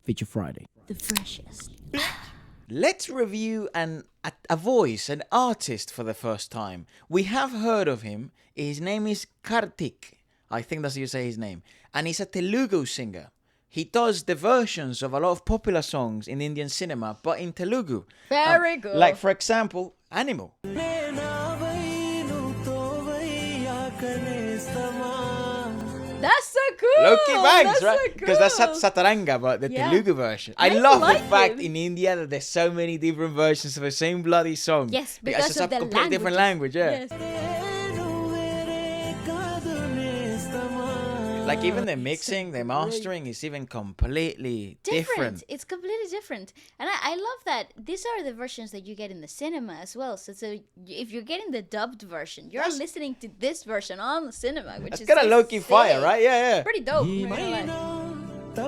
Feature Friday. The freshest. Let's review a voice, an artist for the first time. We have heard of him. His name is Karthik. I think that's how you say his name. And he's a Telugu singer. He does the versions of a lot of popular songs in Indian cinema, but in Telugu. Very good. Like, for example, Animal. That's so cool. Loki bangs, That's right? so Because that's cool. Sataranga, but the Yeah. Telugu version. I I love like the fact it. in India that there's so many different versions of the same bloody song. Yes, It's because just of a the completely different language, yeah. Yes. Like even the mixing, the mastering is even completely different. It's completely different. And I love that these are the versions that you get in the cinema as well. So if you're getting the dubbed version, you're listening to this version on the cinema, which It's is got a low-key sick. fire, right? Yeah. Pretty dope. I'm not gonna lie.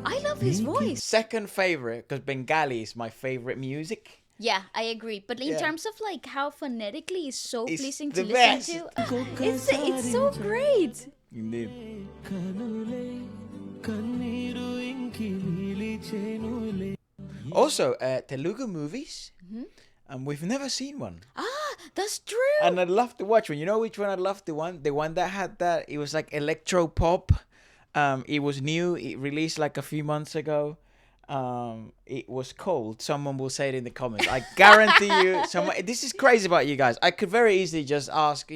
I love his voice. Second favorite, because Bengali is my favorite music. Yeah, I agree. But in Yeah. terms of like how phonetically it's so It's pleasing the to listen best. to, it's so great. Indeed. Also, Telugu movies, and we've never seen one. That's true. And I'd love to watch one. You know which one I'd love to watch? The one that had that, it was like electro pop. It was new. It released like a few months ago. It was called, someone will say it in the comments, I guarantee you, this is crazy about you guys. I could very easily just ask,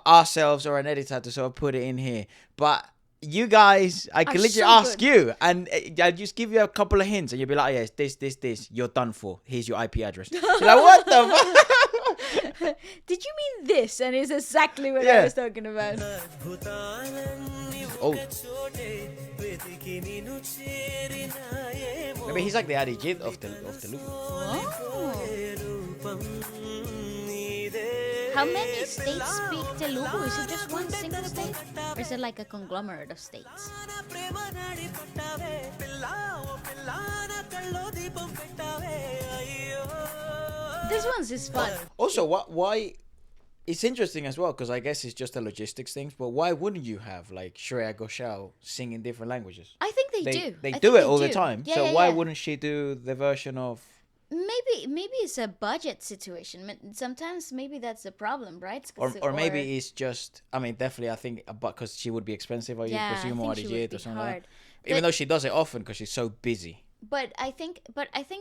ourselves or an editor to sort of put it in here. But you guys, I could literally so ask you, and I'll just give you a couple of hints, and you'll be like, oh, yes, this, you're done for. Here's your IP address. You're like, what the fuck? Did you mean this? And it's exactly what Yeah. I was talking about. Oh. Maybe he's like the Arijit of Telugu. Oh. How many states speak Telugu? Is it just one single state? Or is it like a conglomerate of states? This one's is fun. Also, why? It's interesting as well, because I guess it's just a logistics thing. But why wouldn't you have like Shreya Ghoshal sing in different languages? I think they do. They I do think it all the do. time. Yeah, So yeah, why yeah. wouldn't she do the version of? Maybe it's a budget situation. Sometimes maybe that's the problem, right? Or maybe it's just. I mean, definitely, I think, because she would be expensive. Or Yeah, you presume I or think she would Arijit or be something like hard. that. Even But- though she does it often because she's so busy. But I think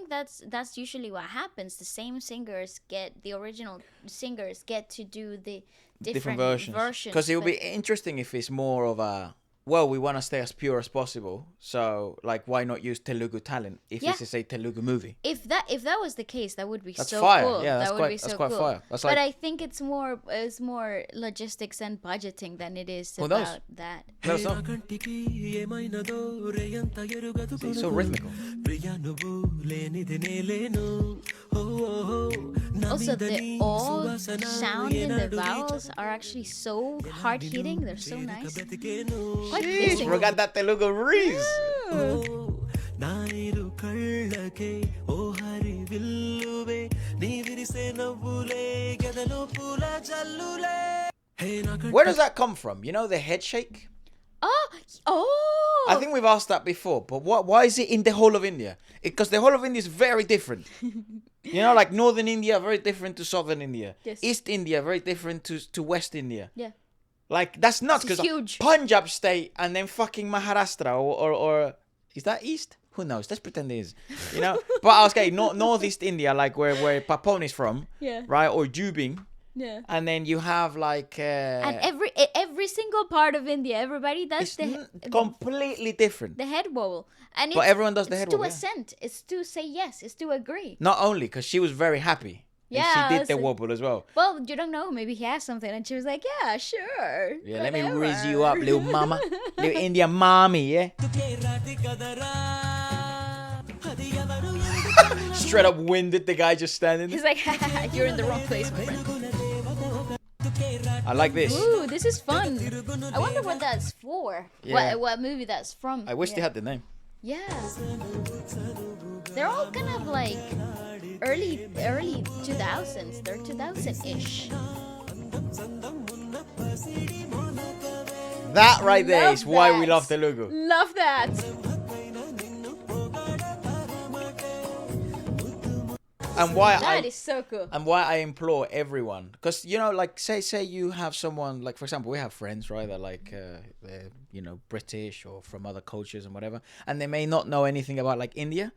that's usually what happens. The same singers get the original singers get to do the different versions. Because it would be but- interesting if it's more of a. Well, we want to stay as pure as possible, so like, why not use Telugu talent if Yeah. this is a Telugu movie? If that was the case, that would be That's so fire. cool. Yeah, that's that would quite- be that's so quite cool. fire. That's But like- I think it's more logistics and budgeting than it is Who knows? about that. Let us know. See, it's so rhythmical. Also, the O sound in the vowels are actually so hard hitting. They're so nice. Quite Jeez, pleasing. bro, got that Telugu breeze. Where does that come from? You know, the head shake? Oh! I think we've asked that before, but why is it in the whole of India? Because the whole of India is very different. You know, like Northern India, very different to Southern India. Yes. East India, very different to West India. Yeah. Like, that's nuts, It's because huge. Punjab state and then fucking Maharashtra or is that East? Who knows? Let's pretend it is. You know? But I was saying, Northeast India, like where Papon is from, Yeah. right? Or Jubing. Yeah. And then you have like... And every single part of India, everybody does it's completely different. the head wobble. And But everyone does the head It's to wobble, yeah. assent. It's to say yes. It's to agree. Not only because she was very happy. Yeah, And she did the so- wobble as well. Well, you don't know. Maybe he has something, and she was like, "Yeah, sure." Yeah, let me whatever." raise you up, little mama. Little Indian mommy, yeah? Straight up winded, the guy just standing there. He's like, "You're in the wrong place, my friend." I like this. Ooh, this is fun. I wonder what that's for. Yeah. What movie that's from? I wish yeah. they had the name. Yeah. They're all kind of like early 2000s. They're 2000-ish. That right there Love is why we that. love Telugu. Love that. And why That is so cool. and why I implore everyone, because you know, like say you have someone, like for example, we have friends, right, that like they're, you know, British or from other cultures and whatever, and they may not know anything about like India,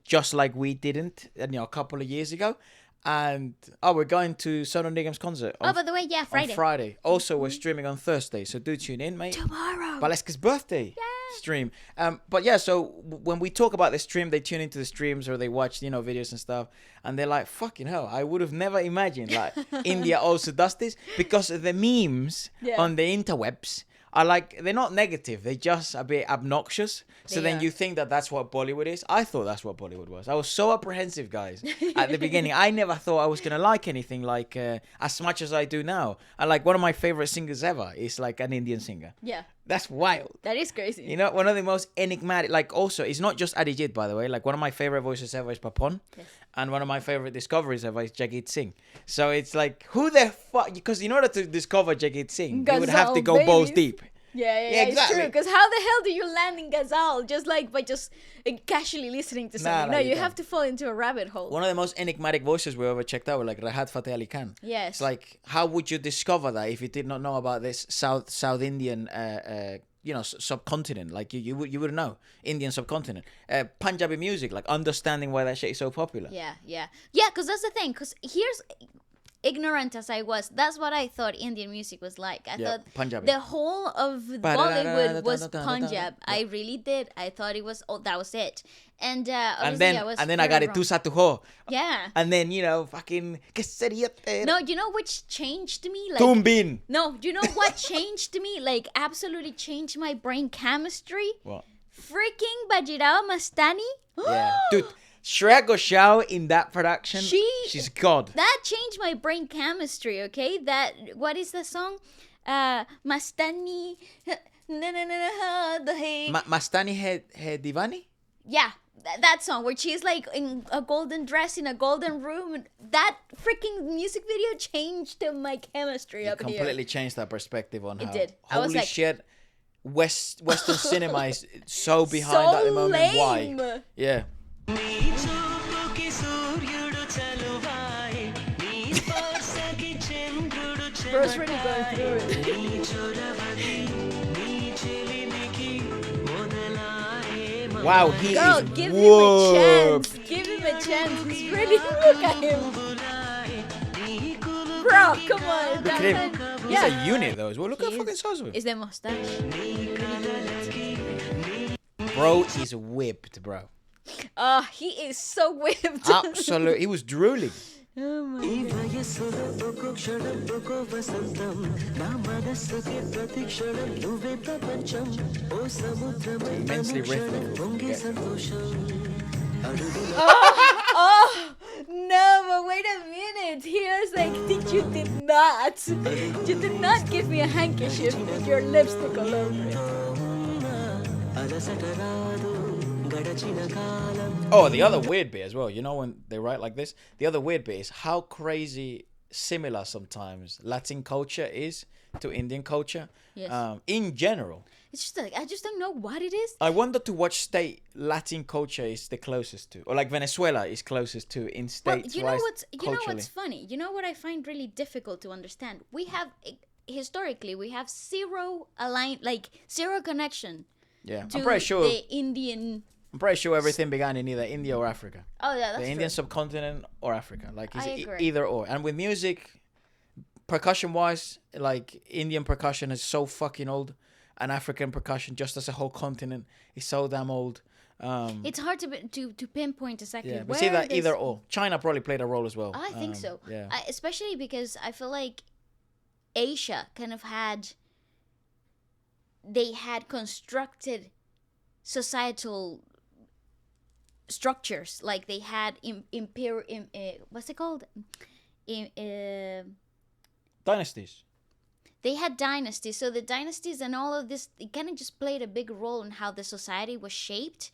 just like we didn't, you know, a couple of years ago. And we're going to Sonu Nigam's concert Oh, by the way, yeah, Friday. on Friday. Also, we're streaming on Thursday, so do tune in, mate. Tomorrow. Waleska's birthday stream. But yeah, so when we talk about the stream, they tune into the streams or they watch, you know, videos and stuff, and they're like, "Fucking hell, I would have never imagined like India also does this," because the memes on the interwebs are like, they're not negative, they're just a bit obnoxious. So then you think that that's what Bollywood is. I thought that's what Bollywood was. I was so apprehensive, guys, at the beginning. I never thought I was gonna like anything like as much as I do now. And like one of my favorite singers ever is like an Indian singer. Yeah. That's wild. That is crazy. You know, one of the most enigmatic, like also, it's not just Arijit, by the way. Like one of my favorite voices ever is Papon. Yes. And one of my favorite discoveries ever is Jagit Singh. So it's like, who the fuck? Because in order to discover Jagit Singh, you would have to go balls deep. Yeah, exactly. It's true. Because how the hell do you land in Ghazal just like by just casually listening to something? No, you have to fall into a rabbit hole. One of the most enigmatic voices we ever checked out were like Rahat Fateh Ali Khan. Yes. It's like, how would you discover that if you did not know about this South Indian you know, subcontinent? Like you wouldn't know Indian subcontinent. Punjabi music, like understanding why that shit is so popular. Yeah. Because that's the thing. Because here's, ignorant as I was, that's what I thought Indian music was like. I thought Punjabi. the whole of Bollywood was Punjab. I really did. I thought it was. Oh, that was it. And then I got it tu satu ho. Yeah. And then, you know, fucking No, you know which changed me? Like Tumbin. No, you know what changed me? Like absolutely changed my brain chemistry? What? Freaking Bajirao Mastani. Yeah. Dude, Shreya Ghoshal in that production, she's God. That changed my brain chemistry, okay? That, what is the song? Mastani. Mastani Hai Divani? Yeah, that song where she's like in a golden dress in a golden room. That freaking music video changed my chemistry up here. Completely changed that perspective on how. It did. Holy I was like, shit. Western cinema is so behind at the moment. Lame. Why? Yeah. Bro's really going through it. Wow, he Girl, is give him a chance. Give him a chance. He's really, look at him. Bro, come on. Look at him. He's a unit though as well. Look how fucking sauce with It's the mustache. Bro is whipped, bro. He is so whipped. Absolutely. He was drooling. Oh my Immensely rhythmical. Oh no, but wait a minute. He was like, you did not give me a handkerchief with your lipstick all over it. Oh, the other weird bit as well, you know, when they write like this, the other weird bit is how crazy similar sometimes Latin culture is to Indian culture. Yes. In general. It's just like, I just don't know what it is. I wonder to what state Latin culture is the closest to, or like Venezuela is closest to in states. Well, you know what's funny? You know what I find really difficult to understand? We have historically we have zero connection. Yeah, to I'm pretty sure the Indian. I'm pretty sure everything began in either India or Africa. Oh yeah, that's the Indian true. subcontinent or Africa. Like I it's agree. either or. And with music, percussion wise, like Indian percussion is so fucking old, and African percussion, just as a whole continent, is so damn old. It's hard to pinpoint exactly. Yeah, but where see that this... either or. China probably played a role as well. I think so. Yeah. Especially because I feel like Asia kind of had constructed societal structures, like they had what's it called? Dynasties. They had dynasties, so the dynasties and all of this, it kind of just played a big role in how the society was shaped.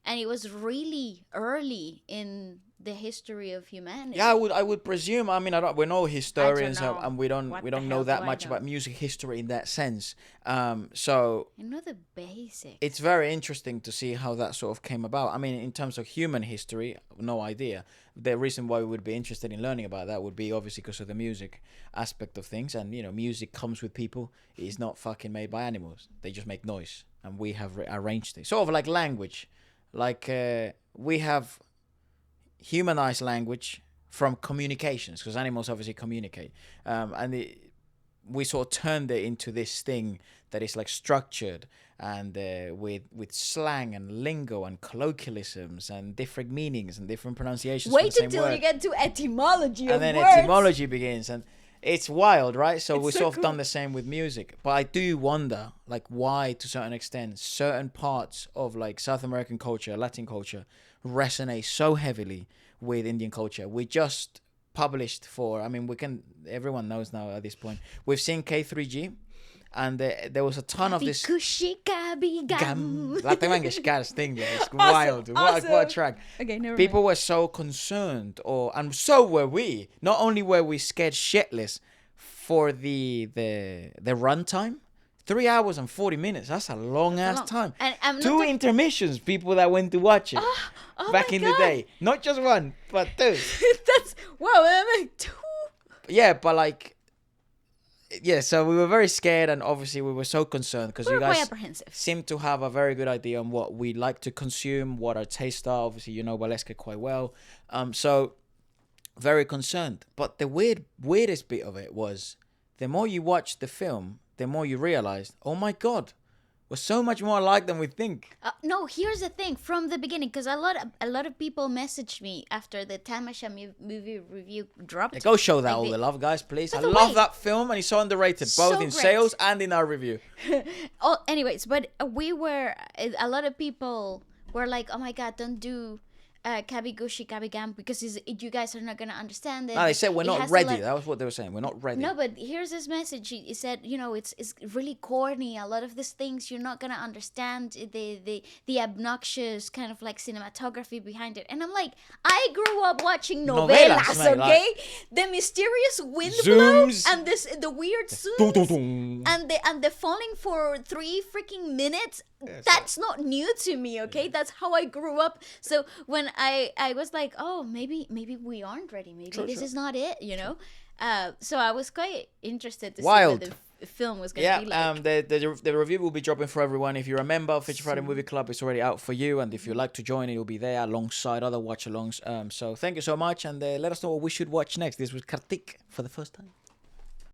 and it was really early in the history of humanity. Yeah, I would presume. I mean, we're no historians, know. and we don't What we the don't hell know do that I much know? about music history in that sense. So I know the basics. it's very interesting to see how that sort of came about. I mean, in terms of human history, no idea. The reason why we would be interested in learning about that would be obviously because of the music aspect of things, and music comes with people. It is not fucking made by animals. They just make noise, and we have arranged it. Sort of like language, like we have humanized language from communications, because animals obviously communicate, we sort of turned it into this thing that is like structured and with slang and lingo and colloquialisms and different meanings and different pronunciations. Wait until you get to etymology of and then words. etymology begins, and it's wild, right? So It's we've so sort of cool. done the same with music. But I do wonder, like, why, to a certain extent, certain parts of, like, South American culture, Latin culture, resonate so heavily with Indian culture. We just published everyone knows now at this point, we've seen K3G, and there was a ton of this... Latin Mangeshkar's thing, yeah, it's wild. What a track. Okay, never People were so concerned, and so were we. Not only were we scared shitless for the runtime, 3 hours and 40 minutes. That's a long ass time. And I'm not two intermissions. People that went to watch it back my in the God. day. Not just one, but two. That's wow. I'm like, two. Yeah, but like, yeah. So we were very scared, and obviously we were so concerned because We you were quite guys apprehensive. seem to have a very good idea on what we like to consume, what our tastes are. Obviously, you know Waleska quite well. So very concerned. But the weirdest bit of it was, the more you watch the film, the more you realized, oh my God, we're so much more alike than we think. No, here's the thing. From the beginning, because a lot of people messaged me after the Tamasha movie review dropped. Yeah, go show that Like all the- the love, guys, please. By I the love way, that film, and it's so underrated, both so in great. sales and in our review. Oh, anyways, but a lot of people were like, oh my God, don't do Kabigushi Kabigam because you guys are not going to understand it. No, they said we're It not has ready. to, like- That was what they were saying. We're not ready. No, but here's his message. He said, it's really corny. A lot of these things you're not gonna understand the obnoxious kind of like cinematography behind it. And I'm like, I grew up watching novelas, mate, okay? The mysterious wind Zooms. blow and the weird Dun, dun, zooms dun. and the falling for 3 freaking minutes. That's not new to me, okay? That's how I grew up. So when I was like, oh, maybe we aren't ready. Maybe this is not it, So I was quite interested to see Wild. what the film was going to be like. The review will be dropping for everyone. If you're a member of Feature Friday Movie Club, it's already out for you. And if you'd like to join, it will be there alongside other watch-alongs. So thank you so much, and let us know what we should watch next. This was Karthik for the first time.